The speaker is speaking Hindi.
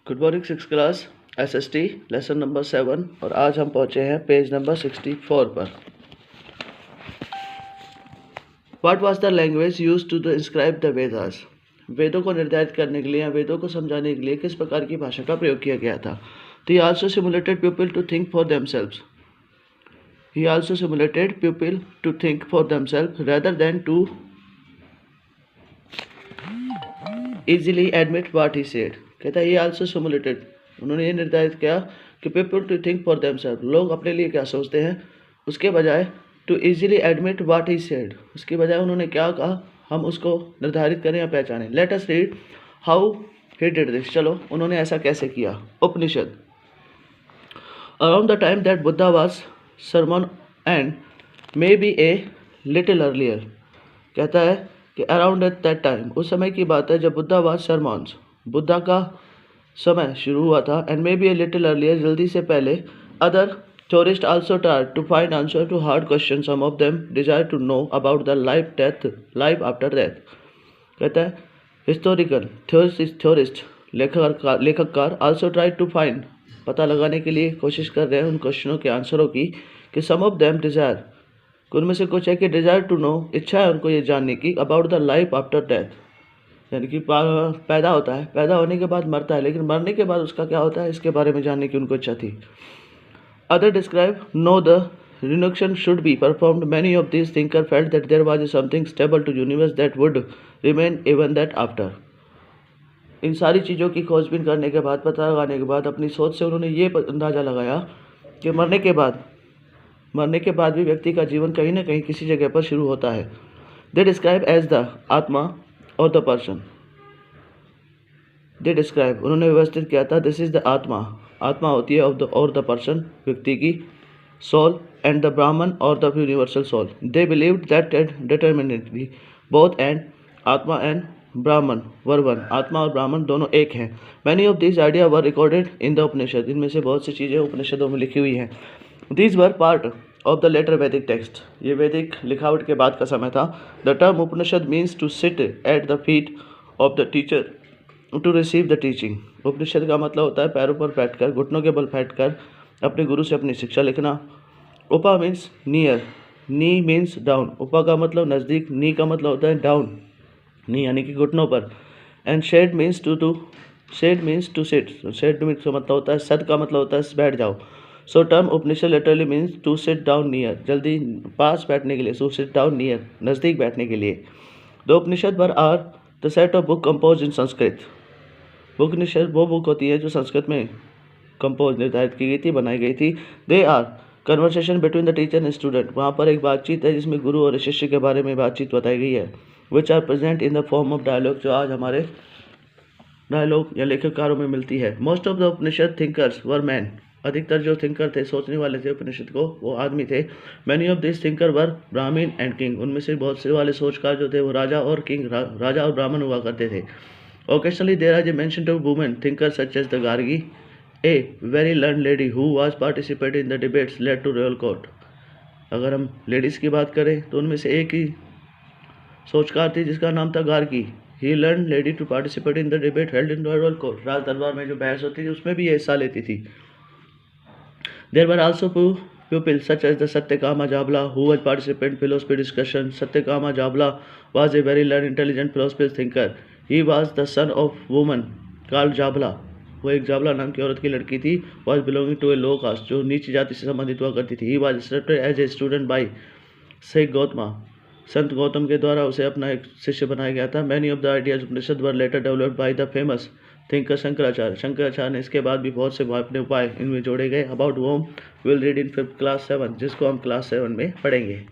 Good morning six class SST lesson number 7 और आज हम पहुंचे हैं पेज नंबर 64 पर। What was the language used to inscribe the Vedas? वेदों को निर्धारित करने के लिए या वेदों को समझाने के लिए किस प्रकार की भाषा का प्रयोग किया गया था? तो he also simulated people to think for themselves. He also simulated people to think for themselves rather than to easily admit what he said. कहता है ही आल्सो सिमुलेटेड, उन्होंने ये निर्धारित किया कि people to think for themself, लोग अपने लिए क्या सोचते हैं उसके बजाय to easily admit what he said, उसके बजाय उन्होंने क्या कहा हम उसको निर्धारित करें या पहचानें। Let us read how he did this. चलो उन्होंने ऐसा कैसे किया। Upanishad. Around the time that Buddha was sermon and maybe a little earlier. कहता है कि अराउंड एट दैट टाइम, उस समय की बात है जब बुद्धा वाज सरमॉन्स, बुद्धा का समय शुरू हुआ था, and maybe a little earlier, जल्दी से पहले। Other tourist also tried to find answer to hard question, some of them desire to know about the life after death. कहता है हिस्टोरिकल थ्योरिस्ट लेखककार आल्सो ट्राइड टू फाइंड, पता लगाने के लिए कोशिश कर रहे हैं उन क्वेश्चनों के आंसरों की कि सम ऑफ देम डिजायर, उनमें से कुछ है कि डिजायर टू नो, इच्छा है उनको ये जानने की, about the life after death, यानी कि पैदा होता है, पैदा होने के बाद मरता है, लेकिन मरने के बाद उसका क्या होता है इसके बारे में जानने की उनको इच्छा थी। Other describe know the reaction should be performed, many of this thinker felt that there was something stable to universe that would remain even that after. इन सारी चीज़ों की खोजबीन करने के बाद, पता लगाने के बाद, अपनी सोच से उन्होंने ये अंदाज़ा लगाया कि मरने के बाद भी व्यक्ति का जीवन कहीं ना कहीं किसी जगह पर शुरू होता है। दे डिस्क्राइब एज द आत्मा और द पर्सन। दे डिस्क्राइब, उन्होंने व्यवस्थित किया था, दिस इज द आत्मा, आत्मा होती है ऑफ द और द पर्सन, व्यक्ति की सोल, एंड द ब्राह्मण और the universal soul. They believed that determinately both and Atma and Brahman were one, आत्मा और ब्राह्मण दोनों एक हैं। Many of this idea were recorded in the Upanishad, इनमें से बहुत सी चीज़ें उपनिषदों में लिखी हुई हैं। These were part of the later Vedic text. ये वैदिक लिखावट के बाद का समय था। The term Upanishad means to sit at the feet of the teacher to receive the teaching. उपनिषद का मतलब होता है पैरों पर बैठकर, घुटनों के बल बैठकर अपने गुरु से अपनी शिक्षा लिखना। उपा मीन्स नियर, नी मीन्स डाउन। उपा का मतलब नज़दीक, नी का मतलब होता है डाउन, नी यानी कि घुटनों पर। And shed means to shed means to sit, shed means का मतलब होता है, सद का मतलब होता है बैठ जाओ। So term Upanishad literally means to sit down near, जल्दी पास बैठने के लिए, टू सिट डाउन नियर, नज़दीक बैठने के लिए। The Upanishad were are the set of book compose in Sanskrit. Upanishad वो बुक होती है जो संस्कृत में कंपोज निर्धारित की गई थी, बनाई गई थी। They are conversation between the teacher and student, वहाँ पर एक बातचीत है जिसमें गुरु और शिष्य के बारे में बातचीत बताई गई है। Which are present in the form of dialogue, जो आज हमारे डायलॉग या लेखकारों में मिलती है। Most of the Upanishad thinkers were man, अधिकतर जो थिंकर थे, सोचने वाले थे उपनिषद को, वो आदमी थे। Many of this thinker were Brahmin and king, उनमें से बहुत से वाले सोचकार जो थे वो राजा और किंग, राजा और ब्राह्मण हुआ करते थे। Occasionally there are a mention of women thinker such as the Gargi, a very learn lady who was participate in the debates led to royal court. अगर हम लेडीज़ की बात करें तो उनमें से एक ही सोचकार थी जिसका नाम था Gargi. He learn lady to participate in the debate held in royal court, राज दरबार में जो बहस होती थी उसमें भी ये हिस्सा लेती थी। There were also pupils such as the Satyakama Jabala who was participant in philosophy discussion. Satyakama Jabala was a very learned, intelligent philosophy thinker. He was the son of woman called Jabala. वो एक जाबला नाम की औरत की लड़की थी। was belonging to a low caste, जो नीची जाति से संबंधित हुआ करती थी। He was accepted as a student by Saint Gautama. संत गौतम के द्वारा उसे अपना एक शिष्य बनाया गया था। Many of the ideas Upanishad were later developed by the famous thinker Shankaracharya ने इसके बाद भी बहुत से अपने उपाय इनमें जोड़े गए। About home will read in 5th class 7, जिसको हम क्लास 7 में पढ़ेंगे।